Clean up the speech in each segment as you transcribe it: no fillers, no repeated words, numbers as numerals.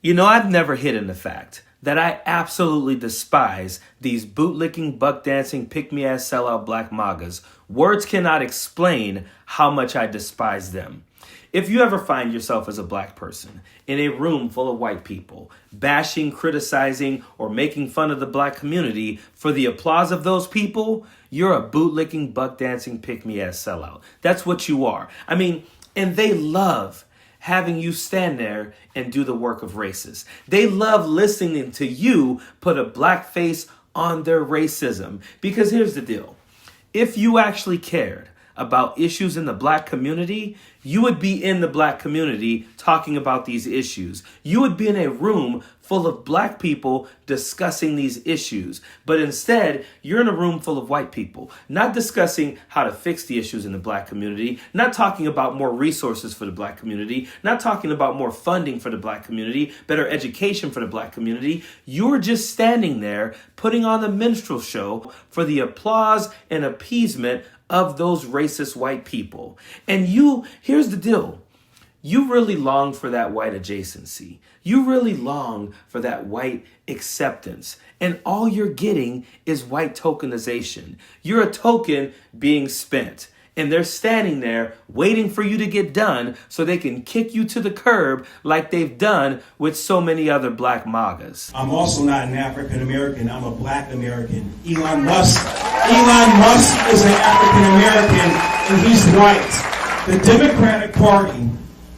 You know, I've never hidden the fact that I absolutely despise these bootlicking, buck dancing, pick me ass, sellout black MAGAs. Words cannot explain how much I despise them. If you ever find yourself as a black person in a room full of white people, bashing, criticizing, or making fun of the black community for the applause of those people, you're a bootlicking, buck dancing, pick me ass sellout. That's what you are. I mean, and they love having you stand there and do the work of racists. They love listening to you put a black face on their racism. Because here's the deal. If you actually cared about issues in the black community, you would be in the black community talking about these issues. You would be in a room full of black people discussing these issues. But instead, you're in a room full of white people, not discussing how to fix the issues in the black community, not talking about more resources for the black community, not talking about more funding for the black community, better education for the black community. You're just standing there putting on the minstrel show for the applause and appeasement of those racist white people. And here's the deal. You really long for that white adjacency. You really long for that white acceptance. And all you're getting is white tokenization. You're a token being spent. And they're standing there waiting for you to get done so they can kick you to the curb like they've done with so many other black MAGAs. I'm also not an African American. I'm a black American. Elon Musk is an African American and he's white. The Democratic Party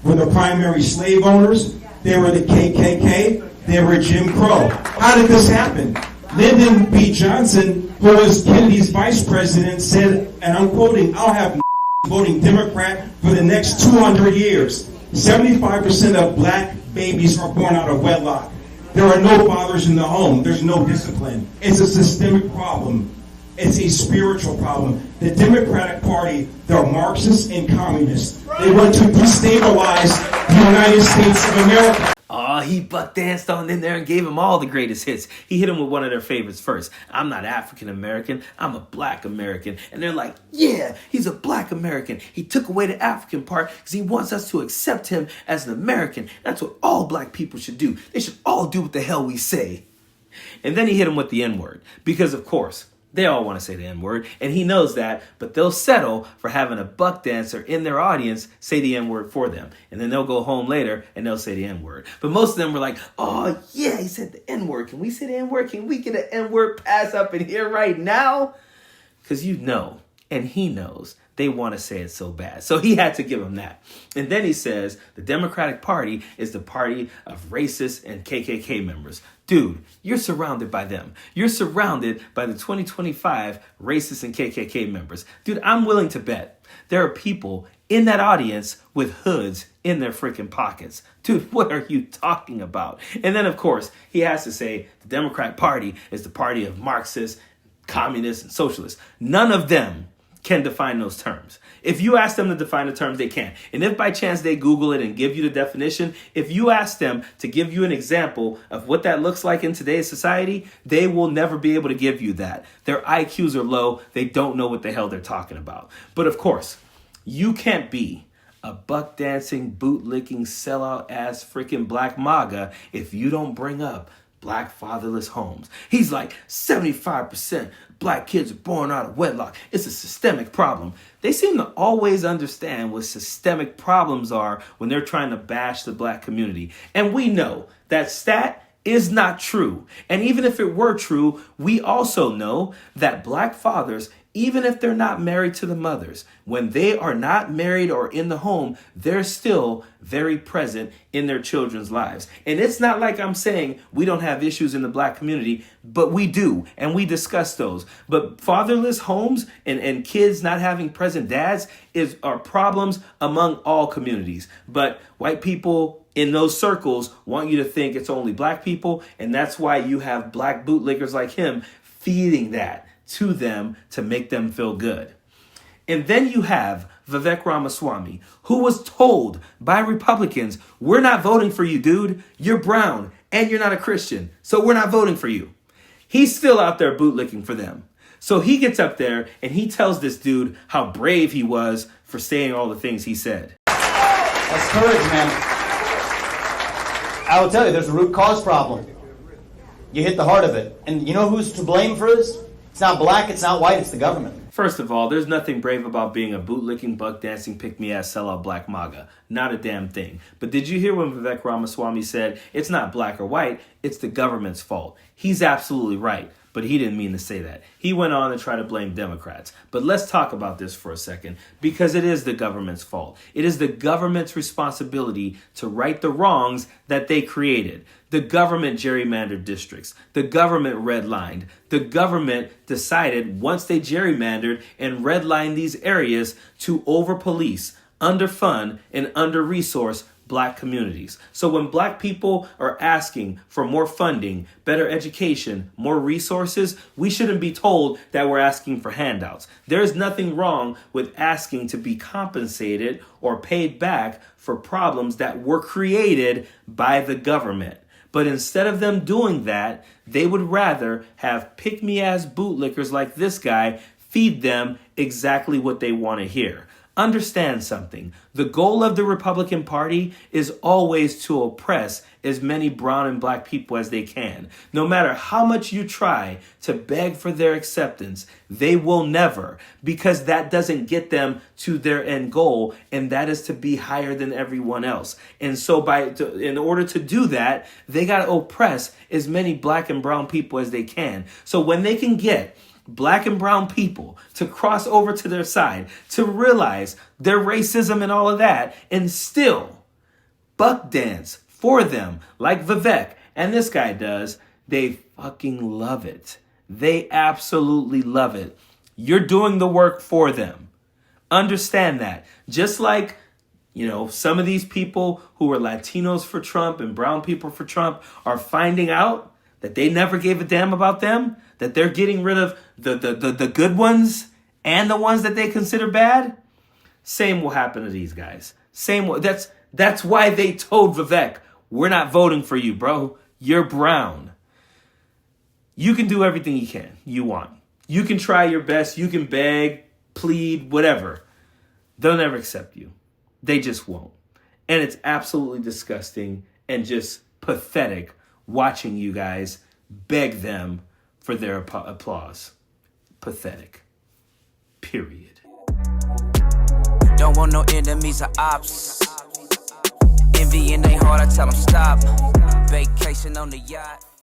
were the primary slave owners. They were the KKK. They were Jim Crow. How did this happen? Lyndon B. Johnson, who was Kennedy's vice president, said, and I'm quoting, "I'll have voting Democrat for the next 200 years. 75% of black babies are born out of wedlock. There are no fathers in the home. There's no discipline. It's a systemic problem. It's a spiritual problem. The Democratic Party, they're Marxists and communists. They want to destabilize the United States of America." Oh, he buck danced on in there and gave him all the greatest hits. He hit him with one of their favorites first. "I'm not African American, I'm a black American." And they're like, yeah, he's a black American. He took away the African part because he wants us to accept him as an American. That's what all black people should do. They should all do what the hell we say. And then he hit him with the N-word. Because of course, they all want to say the N-word, and he knows that, but they'll settle for having a buck dancer in their audience say the N-word for them. And then they'll go home later and they'll say the N-word. But most of them were like, oh yeah, he said the N-word. Can we say the N-word? Can we get an N-word pass up in here right now? Because you know, and he knows, they want to say it so bad. So he had to give him that. And then he says the Democratic Party is the party of racists and KKK members. Dude, you're surrounded by them. You're surrounded by the 2025 racists and KKK members. Dude, I'm willing to bet there are people in that audience with hoods in their freaking pockets. Dude, what are you talking about? And then, of course, he has to say the Democratic Party is the party of Marxists, communists, and socialists. None of them can define those terms. If you ask them to define the terms, they can't. And if by chance they Google it and give you the definition, if you ask them to give you an example of what that looks like in today's society, they will never be able to give you that. Their IQs are low. They don't know what the hell they're talking about. But of course, you can't be a buck dancing, boot licking, sellout ass freaking black MAGA if you don't bring up black fatherless homes. He's like 75% black kids are born out of wedlock. It's a systemic problem. They seem to always understand what systemic problems are when they're trying to bash the black community. And we know that stat is not true. And even if it were true, we also know that black fathers, even if they're not married to the mothers, when they are not married or in the home, they're still very present in their children's lives. And it's not like I'm saying we don't have issues in the black community, but we do, and we discuss those. But fatherless homes and kids not having present dads are problems among all communities. But white people in those circles want you to think it's only black people, and that's why you have black bootlickers like him feeding that to them to make them feel good. And then you have Vivek Ramaswamy, who was told by Republicans, we're not voting for you, dude. You're brown and you're not a Christian, so we're not voting for you. He's still out there bootlicking for them. So he gets up there and he tells this dude how brave he was for saying all the things he said. That's courage, man. I will tell you, there's a root cause problem. You hit the heart of it. And you know who's to blame for this? It's not black, it's not white, it's the government. First of all, there's nothing brave about being a bootlicking, buck-dancing, pick-me-ass, sellout black MAGA. Not a damn thing. But did you hear when Vivek Ramaswamy said, it's not black or white, it's the government's fault? He's absolutely right, but he didn't mean to say that. He went on to try to blame Democrats. But let's talk about this for a second, because it is the government's fault. It is the government's responsibility to right the wrongs that they created. The government gerrymandered districts. The government redlined. The government decided once they gerrymandered and redlined these areas to over-police, underfund, and under-resource black communities. So when black people are asking for more funding, better education, more resources, we shouldn't be told that we're asking for handouts. There's nothing wrong with asking to be compensated or paid back for problems that were created by the government. But instead of them doing that, they would rather have pick-me-ass bootlickers like this guy feed them exactly what they want to hear. Understand something. The goal of the Republican Party is always to oppress as many brown and black people as they can. No matter how much you try to beg for their acceptance, they will never, because that doesn't get them to their end goal, and that is to be higher than everyone else. And so in order to do that, they got to oppress as many black and brown people as they can. So when they can get black and brown people to cross over to their side, to realize their racism and all of that, and still buck dance for them like Vivek and this guy does, they fucking love it. They absolutely love it. You're doing the work for them. Understand that. Just like, some of these people who are Latinos for Trump and brown people for Trump are finding out that they never gave a damn about them, that they're getting rid of the good ones and the ones that they consider bad. Same will happen to these guys. That's why they told Vivek, we're not voting for you, bro. You're brown. You can do everything you want. You can try your best. You can beg, plead, whatever. They'll never accept you. They just won't. And it's absolutely disgusting and just pathetic watching you guys beg them for their applause. Pathetic. Period. Don't want no enemies or ops. Envy in they heart, I tell them stop. Vacation on the yacht.